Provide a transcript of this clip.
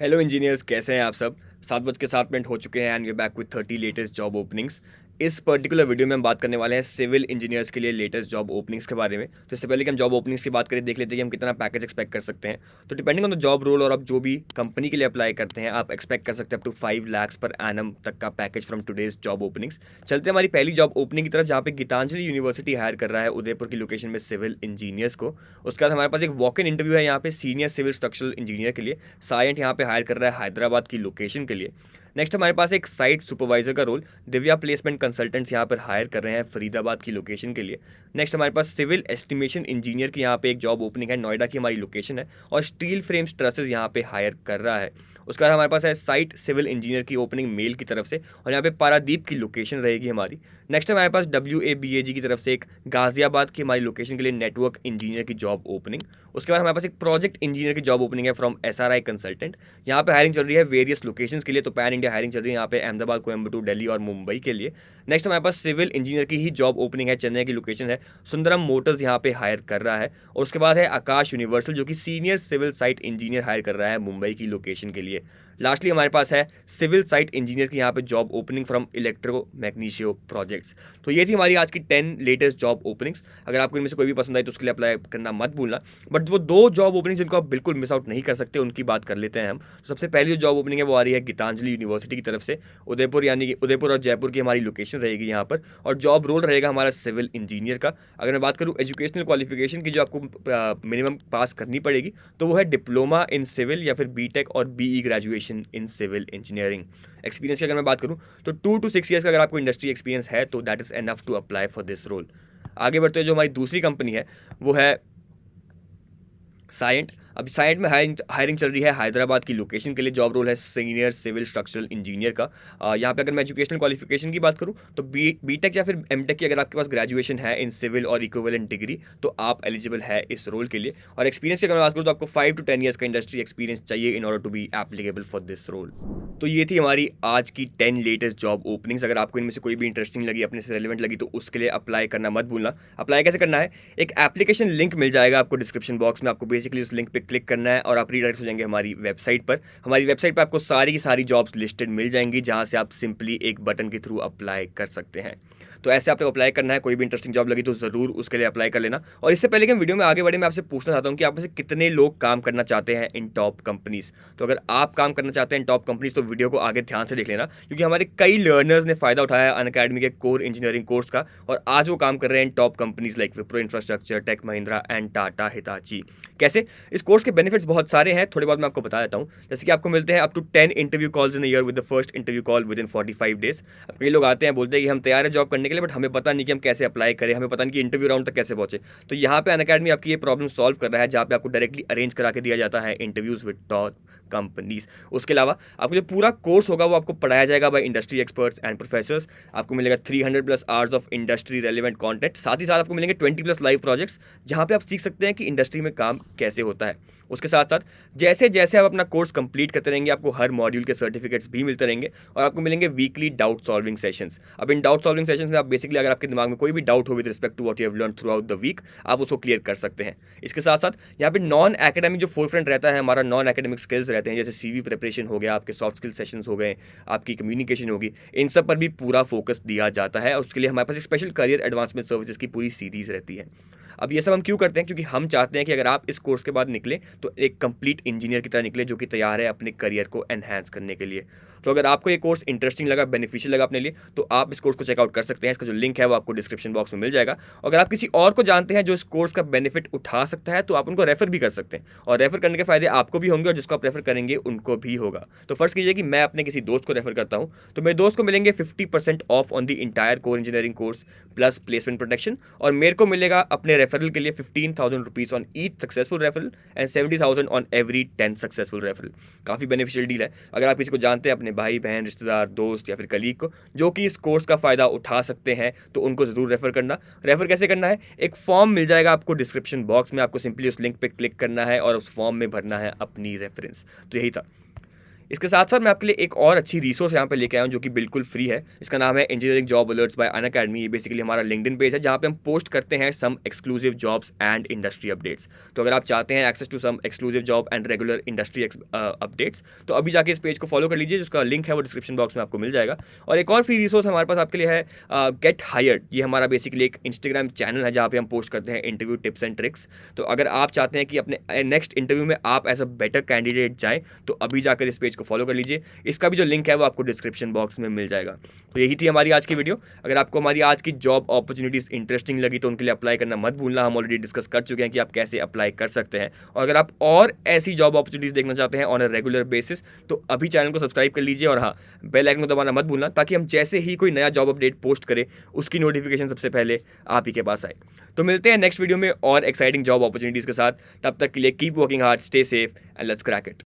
Hello engineers, कैसे हैं आप सब। 7:07 हो चुके हैं and we back with 30 latest job openings. इस पर्टिकुलर वीडियो में हम बात करने वाले हैं सिविल इंजीनियर्स के लिए लेटेस्ट जॉब ओपनिंग्स के बारे में। तो इससे पहले कि हम जॉब ओपनिंग्स की बात करें, देख लेते हैं कि हम कितना पैकेज एक्सपेक्ट कर सकते हैं। तो depending on the job role और आप जो भी कंपनी के लिए अप्लाई करते हैं, आप एक्सपेक्ट कर सकते हैं up to 5 lakhs per annum तक का package from today's job openings. चलते हैं हमारी पहली जॉब ओपनिंग की तरफ, जहाँ पे गीतांजलि यूनिवर्सिटी हायर कर रहा है उदयपुर की लोकेशन में सिविल इंजीनियर्स को। उसके बाद हमारे पास एक वॉक इन इंटरव्यू है यहाँ पे सीनियर सिविल स्ट्रक्चरल इंजीनियर के लिए। साइंट यहाँ पे हायर कर रहा है हैदराबाद की लोकेशन के लिए। नेक्स्ट हमारे पास एक साइट सुपरवाइजर का रोल दिव्या प्लेसमेंट कंसल्टेंट्स यहाँ पर हायर कर रहे हैं फरीदाबाद की लोकेशन के लिए। नेक्स्ट हमारे पास सिविल एस्टिमेशन इंजीनियर की यहाँ पे एक जॉब ओपनिंग है, नोएडा की हमारी लोकेशन है और स्टील फ्रेम्स ट्रसेस यहाँ पे हायर कर रहा है। उसके बाद हमारे पास है साइट सिविल इंजीनियर की ओपनिंग मेल की तरफ से और यहाँ पे पारादीप की लोकेशन रहेगी हमारी। नेक्स्ट हमारे पास WABAG की तरफ से एक गाजियाबाद की हमारी लोकेशन के लिए नेटवर्क इंजीनियर की जॉब ओपनिंग। उसके बाद हमारे पास एक प्रोजेक्ट इंजीनियर की जॉब ओपनिंग है फ्रॉम SRI कंसल्टेंट। यहाँ पे हायरिंग चल रही है वेरियस लोकेशंस के लिए, तो पैन इंडिया हायरिंग चल रही है यहाँ पे अहमदाबाद, कोयम्बटूर, दिल्ली और मुंबई के लिए। नेक्स्ट हमारे पास सिविल इंजीनियर की ही जॉब ओपनिंग है, चेन्नई की लोकेशन है, सुंदरम मोटर्स यहाँ पे हायर कर रहा है। और उसके बाद है आकाश यूनिवर्सल जो कि senior civil site engineer hire कर रहा है मुंबई की लोकेशन के लिए। लास्टली हमारे पास है सिविल साइट इंजीनियर की यहाँ पे जॉब ओपनिंग फ्रॉम इलेक्ट्रो मैग्नीशियो प्रोजेक्ट्स। तो ये थी हमारी आज की 10 लेटेस्ट जॉब ओपनिंग्स। अगर आपको इनमें से कोई भी पसंद आई तो उसके लिए अप्लाई करना मत भूलना। बट वो दो जॉब ओपनिंग्स जिनको आप बिल्कुल मिस आउट नहीं कर सकते, उनकी बात कर लेते हैं हम। तो सबसे पहली जो जॉब ओपनिंग है वो आ रही है गीतांजलि यूनिवर्सिटी की तरफ से उदयपुर, यानी कि उदयपुर और जयपुर की हमारी लोकेशन रहेगी यहाँ पर। और जॉब रोल रहेगा हमारा सिविल इंजीनियर का। अगर मैं बात करूँ एजुकेशनल क्वालिफिकेशन की जो आपको मिनिमम पास करनी पड़ेगी, तो वो है डिप्लोमा इन सिविल या फिर BTech और BE graduation in civil engineering. Experience की अगर मैं बात करूं तो 2 to 6 ईयर्स का अगर आपको इंडस्ट्री एक्सपीरियंस है तो that is enough to apply for this role. आगे बढ़ते हुए जो हमारी दूसरी कंपनी है वो है साइंट। अब साइंट में हायरिंग चल रही है हैदराबाद की लोकेशन के लिए। जॉब रोल है सीनियर सिविल स्ट्रक्चरल इंजीनियर का। यहाँ पे अगर मैं एजुकेशनल क्वालिफिकेशन की बात करूँ तो BTech या फिर MTech की अगर आपके पास ग्रेजुएशन है इन सिविल और इक्विवेलेंट डिग्री तो आप एलिजिबल है इस रोल के लिए। और एक्सपीरियंस की अगर मैं बात करूँ तो आपको 5 to 10 ईयर्स का इंडस्ट्री एक्सपीरियंस चाहिए in order to be applicable for this role. तो ये थी हमारी आज की 10 लेटेस्ट जॉब ओपनिंग्स। अगर आपको इनमें से कोई भी इंटरेस्टिंग लगी, अपने से रेलिवेंट लगी, तो उसके लिए अप्लाई करना मत भूलना। अप्लाई कैसे करना है, एक एप्लीकेशन लिंक मिल जाएगा आपको डिस्क्रिप्शन बॉक्स में। आपको बेसिकली उस लिंक पे क्लिक करना है और आप रीडायरेक्ट हो जाएंगे हमारी वेबसाइट पर। हमारी वेबसाइट पर आपको सारी की सारी जॉब्स लिस्टेड मिल जाएंगी, जहां से आप सिंपली एक बटन के थ्रू अप्लाई कर सकते हैं। तो ऐसे आपको अप्लाई करना है। कोई भी इंटरेस्टिंग जॉब लगी तो ज़रूर उसके लिए अप्लाई कर लेना। और इससे पहले कि हम वीडियो में आगे बढ़े, मैं आपसे पूछना चाहता हूँ कि आप में से कितने लोग काम करना चाहते हैं इन टॉप कंपनीज। तो अगर आप काम करना चाहते हैं इन टॉप कंपनीज तो वीडियो को आगे ध्यान से देख लेना, क्योंकि हमारे कई लर्नर्स ने फ़ायदा उठाया है अनअकैडमी के कोर इंजीनियरिंग कोर्स का और आज वो काम कर रहे हैं in top companies like Wipro infrastructure, tech Mahindra and Tata Hitachi. कैसे, इस कोर्स के बेनिफिट्स बहुत सारे हैं, थोड़े बहुत मैं आपको बता देता हूँ। जैसे कि आपको मिलते हैं up to 10 interview calls in year with the first interview call within 45 days. अब कई लोग आते हैं बोलते हैं कि हम तैयार है जॉब करने के लिए, बट हमें पता नहीं कि हम कैसे अप्लाई करें, हमें पता नहीं कि इंटरव्यू राउंड तक कैसे पहुंचे। तो यहाँ पे अनअकैडमी आपकी ये प्रॉब्लम सॉल्व कर रहा है, जहाँ पे आपको डायरेक्टली अरेंज करा के दिया जाता है इंटरव्यूज विद टॉप कंपनीज। उसके अलावा आपको जो पूरा कोर्स होगा वो आपको पढ़ाया जाएगा by industry experts and professors. आपको मिलेगा 300+ hours of industry relevant content. साथ ही साथ आपको मिलेंगे 20+ लाइव प्रोजेक्ट्स, जहाँ पे आप सीख सकते हैं कि इंडस्ट्री में काम कैसे होता है। उसके साथ साथ जैसे जैसे आप अपना कोर्स कंप्लीट करते रहेंगे, आपको हर मॉड्यूल के सर्टिफिकेट्स भी मिलते रहेंगे और आपको मिलेंगे वीकली डाउट सॉल्विंग सेशंस। अब इन डाउट सॉल्विंग सेशंस में आप बेसिकली अगर आपके दिमाग में कोई भी डाउट हो with respect to what you have learn throughout the week, आप उसको क्लियर कर सकते हैं। इसके साथ साथ यहाँ पे नॉन एकेडमिक जो फोरफ्रंट रहता है, हमारा नॉन एकेडमिक स्किल्स रहते हैं, जैसे CV प्रिपरेशन हो गया, आपके सॉफ्ट स्किल सेशंस हो गए, आपकी कम्युनिकेशन होगी, इन सब पर भी पूरा फोकस दिया जाता है। उसके लिए हमारे पास एक स्पेशल करियर एडवांसमेंट सर्विसेज की पूरी सीरीज रहती है। अब ये सब हम क्यों करते हैं, क्योंकि हम चाहते हैं कि अगर आप इस कोर्स के बाद निकले तो एक कंप्लीट इंजीनियर की तरह निकले, जो कि तैयार है अपने करियर को एनहांस करने के लिए। तो अगर आपको ये कोर्स इंटरेस्टिंग लगा, बेनिफिशियल लगा अपने लिए, तो आप इस कोर्स को चेकआउट कर सकते हैं। इसका जो लिंक है वो आपको डिस्क्रिप्शन बॉक्स में मिल जाएगा। अगर आप किसी और को जानते हैं जो इस कोर्स का बेनिफिट उठा सकता है तो आप उनको रेफर भी कर सकते हैं, और रेफर करने के फायदे आपको भी होंगे और जिसको आप रेफर करेंगे उनको भी होगा। तो फर्स्ट कीजिए कि मैं अपने किसी दोस्त को रेफर करता हूँ, तो मेरे दोस्त को मिलेंगे 50% of on the entire core engineering course plus placement protection, और मेरे को मिलेगा अपने रेफरल के लिए 15,000 rupees on each successful referral and 70,000 on every 10 successful referral. काफ़ी बेनिफिशियल डील है। अगर आप किसी को जानते हैं, अपने भाई बहन, रिश्तेदार, दोस्त या फिर कलीग को, जो कि इस कोर्स का फ़ायदा उठा सकते हैं, तो उनको ज़रूर रेफर करना। रेफर कैसे करना है, एक फॉर्म मिल जाएगा आपको डिस्क्रिप्शन बॉक्स में, आपको सिंपली उस लिंक पे क्लिक करना है और उस फॉर्म में भरना है अपनी रेफरेंस। तो यही था। इसके साथ साथ मैं आपके लिए एक और अच्छी रिसोर्स यहाँ पे लेके आया हूँ जो कि बिल्कुल फ्री है। इसका नाम है engineering job alerts by Unacademy. ये बेसिकली हमारा लिंक्डइन पेज है जहाँ पे हम पोस्ट करते हैं some exclusive jobs and industry updates. तो अगर आप चाहते हैं access to some exclusive job and regular industry updates तो अभी जाके इस पेज को फॉलो कर लीजिए, जिसका लिंक है वो डिस्क्रिप्शन बॉक्स में आपको मिल जाएगा। और एक और फ्री रिसोर्स हमारे पास आपके लिए है गेट हायर्ड। ये हमारा बेसिकली एक इंस्टाग्राम चैनल है जहाँ पे हम पोस्ट करते हैं इंटरव्यू टिप्स एंड ट्रिक्स। तो अगर आप चाहते हैं कि अपने नेक्स्ट इंटरव्यू में आप एज अ बेटर कैंडिडेट जाएँ तो अभी जाकर इस पेज को फॉलो कर लीजिए। इसका भी जो लिंक है वो आपको डिस्क्रिप्शन बॉक्स में मिल जाएगा। तो यही थी हमारी आज की वीडियो। अगर आपको हमारी आज की जॉब अपॉर्चुनिटीज़ इंटरेस्टिंग लगी तो उनके लिए अप्लाई करना मत भूलना। हम ऑलरेडी डिस्कस कर चुके हैं कि आप कैसे अप्लाई कर सकते हैं। और अगर आप और ऐसी जॉब अपॉर्चुनिटीज़ देखना चाहते हैं ऑन अ रेगुलर बेसिस तो अभी चैनल को सब्सक्राइब कर लीजिए। और हाँ, बेल आइकन को दबाना मत भूलना ताकि हम जैसे ही कोई नया जॉब अपडेट पोस्ट करें उसकी नोटिफिकेशन सबसे पहले आप ही के पास आए। तो मिलते हैं नेक्स्ट वीडियो में और एक्साइटिंग जॉब अपॉर्चुनिटीज़ के साथ। तब तक के लिए keep working hard, stay safe and let's crack it.